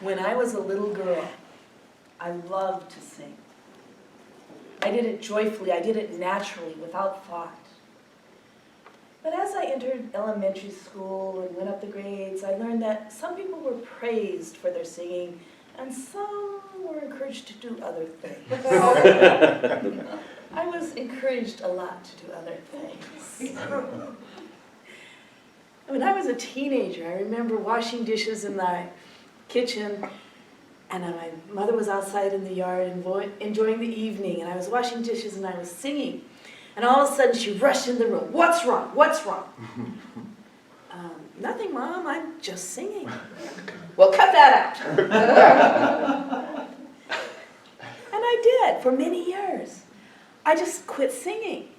When I was a little girl, I loved to sing. I did it joyfully, I did it naturally, without thought. But as I entered elementary school and went up the grades, I learned that some people were praised for their singing, and some were encouraged to do other things. I was encouraged a lot to do other things. When I was a teenager, I remember washing dishes in the kitchen, and my mother was outside in the yard enjoying the evening, and I was washing dishes and I was singing. And all of a sudden she rushed in the room. What's wrong? What's wrong? Nothing, Mom, I'm just singing. Well, cut that out. And I did for many years. I just quit singing.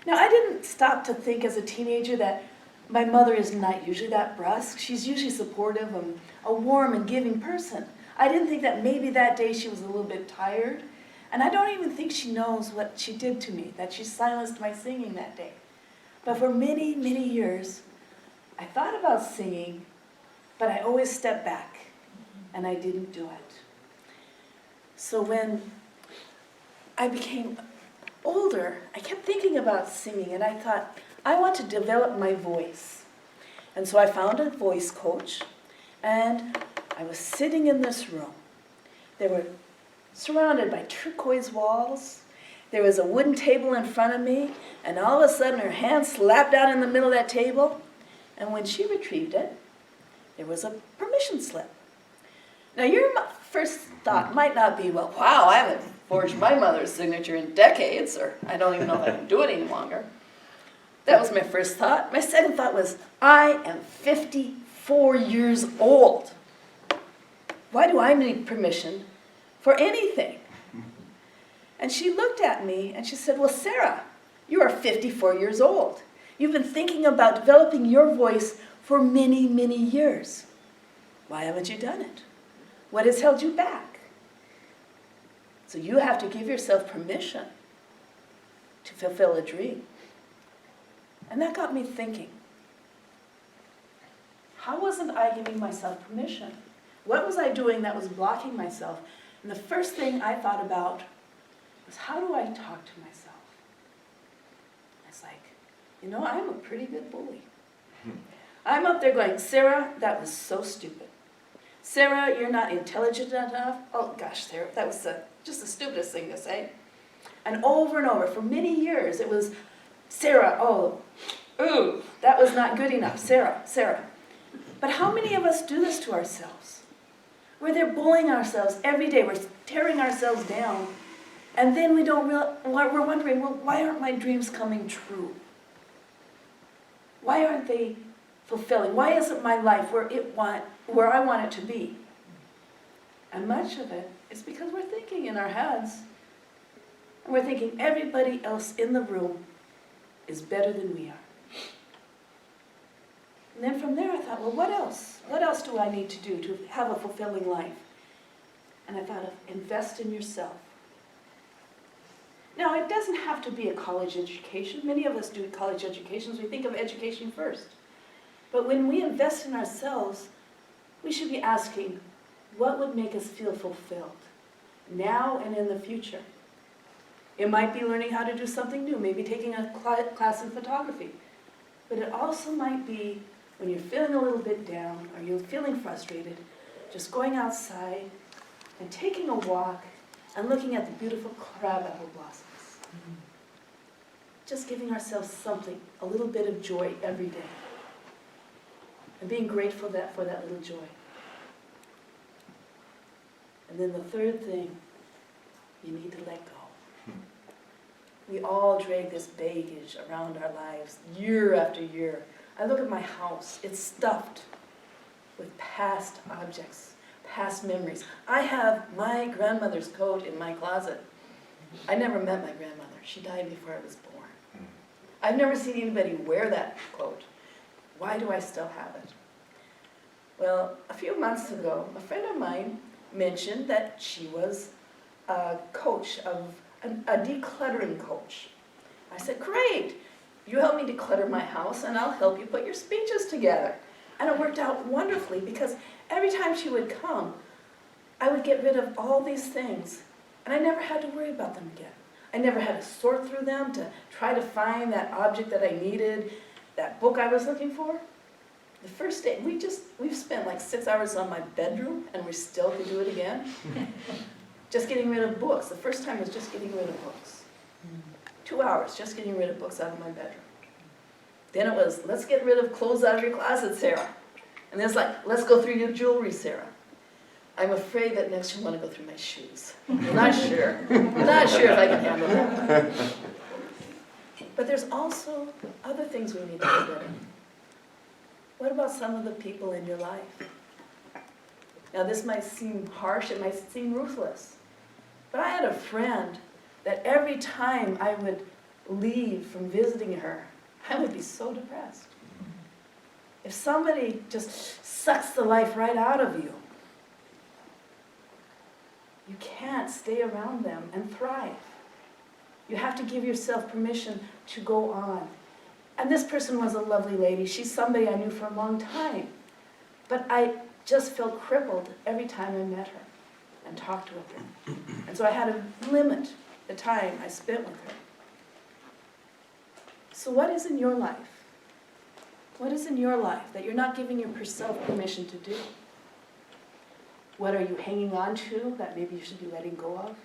Now, I didn't stop to think as a teenager that my mother is not usually that brusque. She's usually supportive and a warm and giving person. I didn't think that maybe that day she was a little bit tired. And I don't even think she knows what she did to me, that she silenced my singing that day. But for many, many years, I thought about singing, but I always stepped back, and I didn't do it. So when I became older, I kept thinking about singing, and I thought, I want to develop my voice. And so I found a voice coach, and I was sitting in this room. They were surrounded by turquoise walls. There was a wooden table in front of me, and all of a sudden her hand slapped out in the middle of that table, and when she retrieved it, there was a permission slip. Now your first thought might not be, well, wow, I haven't forged my mother's signature in decades, or I don't even know if I can do it any longer. That was my first thought. My second thought was, I am 54 years old. Why do I need permission for anything? And she looked at me and she said, well, Sarah, you are 54 years old. You've been thinking about developing your voice for many, many years. Why haven't you done it? What has held you back? So you have to give yourself permission to fulfill a dream. And that got me thinking, how wasn't I giving myself permission? What was I doing that was blocking myself? And the first thing I thought about was, how do I talk to myself? It's like, you know, I'm a pretty good bully. I'm up there going, Sarah, that was so stupid. Sarah, you're not intelligent enough. Oh gosh, Sarah, that was just the stupidest thing to say. And over, for many years, it was, Sarah, oh, ooh, that was not good enough. Sarah, Sarah. But how many of us do this to ourselves? We're there bullying ourselves every day. We're tearing ourselves down. And then we're wondering, well, why aren't my dreams coming true? Why aren't they fulfilling? Why isn't my life where I want it to be? And much of it is because we're thinking in our heads. And we're thinking everybody else in the room is better than we are. And then from there I thought, well, what else? What else do I need to do to have a fulfilling life? And I thought of invest in yourself. Now, it doesn't have to be a college education. Many of us do college educations. We think of education first. But when we invest in ourselves, we should be asking, what would make us feel fulfilled now and in the future? It might be learning how to do something new, maybe taking a class in photography. But it also might be when you're feeling a little bit down or you're feeling frustrated, just going outside and taking a walk and looking at the beautiful crabapple blossoms. Just giving ourselves something, a little bit of joy every day. And being grateful for that little joy. And then the third thing, you need to let go. We all drag this baggage around our lives year after year. I look at my house, it's stuffed with past objects, past memories. I have my grandmother's coat in my closet. I never met my grandmother. She died before I was born. I've never seen anybody wear that coat. Why do I still have it? Well, a few months ago, a friend of mine mentioned that she was a coach, a decluttering coach. I said, great, you help me declutter my house and I'll help you put your speeches together. And it worked out wonderfully because every time she would come, I would get rid of all these things, and I never had to worry about them again. I never had to sort through them to try to find that object that I needed, that book I was looking for. The first day, we've spent like 6 hours on my bedroom, and we still can do it again. Just getting rid of books. The first time was just getting rid of books. 2 hours, just getting rid of books out of my bedroom. Then it was, let's get rid of clothes out of your closet, Sarah. And then it's like, let's go through your jewelry, Sarah. I'm afraid that next you want to go through my shoes. I'm not sure. I'm not sure if I can handle that. But there's also other things we need to get rid of. What about some of the people in your life? Now this might seem harsh, it might seem ruthless. But I had a friend that every time I would leave from visiting her, I would be so depressed. If somebody just sucks the life right out of you, you can't stay around them and thrive. You have to give yourself permission to go on. And this person was a lovely lady. She's somebody I knew for a long time. But I just felt crippled every time I met her and talked with her. And so I had to limit the time I spent with her. So what is in your life? What is in your life that you're not giving yourself permission to do? What are you hanging on to that maybe you should be letting go of?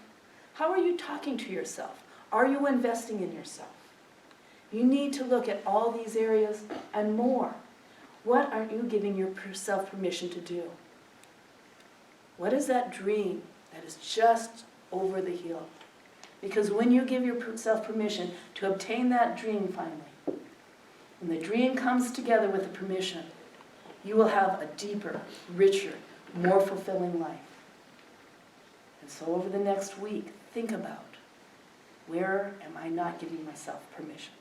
How are you talking to yourself? Are you investing in yourself? You need to look at all these areas and more. What are you giving yourself permission to do? What is that dream that is just over the hill? Because when you give yourself permission to obtain that dream finally, when the dream comes together with the permission, you will have a deeper, richer, more fulfilling life. And so over the next week, think about, where am I not giving myself permission?